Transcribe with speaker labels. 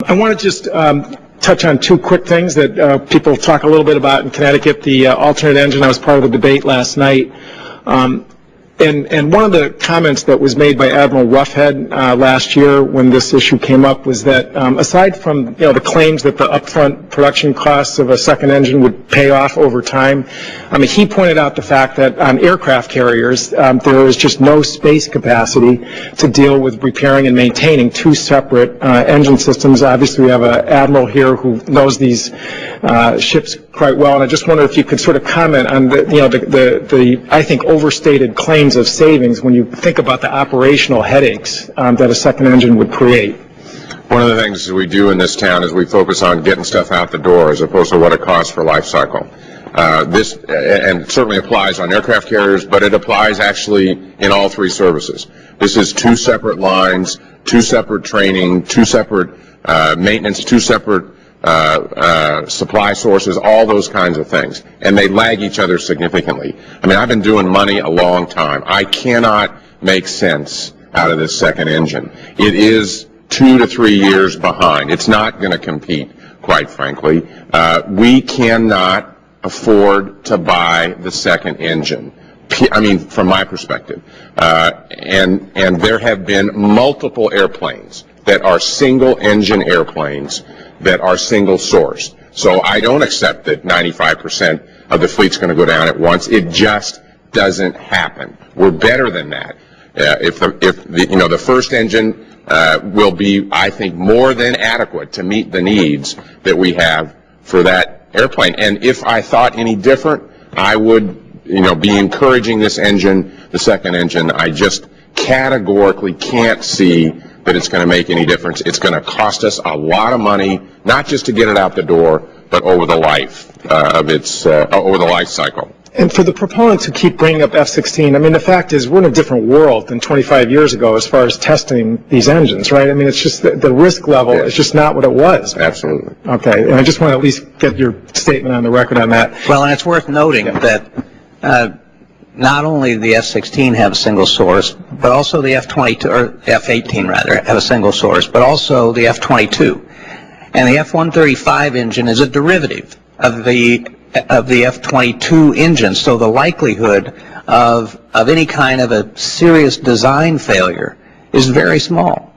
Speaker 1: I want to just touch on two quick things that people talk a little bit about in Connecticut. The alternate engine, I was part of the debate last night. And one of the comments that was made by Admiral Roughead last year when this issue came up was that aside from the claims that the upfront production costs of a second engine would pay off over time, he pointed out the fact that on aircraft carriers there is just no space capacity to deal with repairing and maintaining two separate engine systems. Obviously, we have an Admiral here who knows these ships quite well, and I just wonder if you could sort of comment on the I think overstated claims of savings when you think about the operational headaches that a second engine would create.
Speaker 2: One of the things we do in this town is we focus on getting stuff out the door as opposed to what it costs for life cycle. This and certainly applies on aircraft carriers, but it applies actually in all three services. This is two separate lines, two separate training, two separate maintenance, two separate supply sources, all those kinds of things, and they lag each other significantly. I've been doing money a long time. I cannot make sense out of this second engine. It is 2 to 3 years behind. It's not going to compete, quite frankly. We cannot afford to buy the second engine. From my perspective. And there have been multiple airplanes that are single-engine airplanes that are single-sourced. So I don't accept that 95% of the fleet's going to go down at once. It just doesn't happen. We're better than that. If the first engine will be, I think, more than adequate to meet the needs that we have for that airplane. And if I thought any different, I would, be encouraging this engine, the second engine. I just categorically can't see that it's going to make any difference. It's going to cost us a lot of money, not just to get it out the door, but over the life over the life cycle.
Speaker 1: And for the proponents who keep bringing up F-16, the fact is we're in a different world than 25 years ago as far as testing these engines, right? It's just the risk level is just not what it was.
Speaker 2: Absolutely.
Speaker 1: Okay, and I just want to at least get your statement on the record on that.
Speaker 3: Well, and it's worth noting that not only the F-16 have a single source, but also the F-22, or F-18 rather, have a single source, but also the F-22. And the F-135 engine is a derivative of the F-22 engine, so the likelihood of any kind of a serious design failure is very small.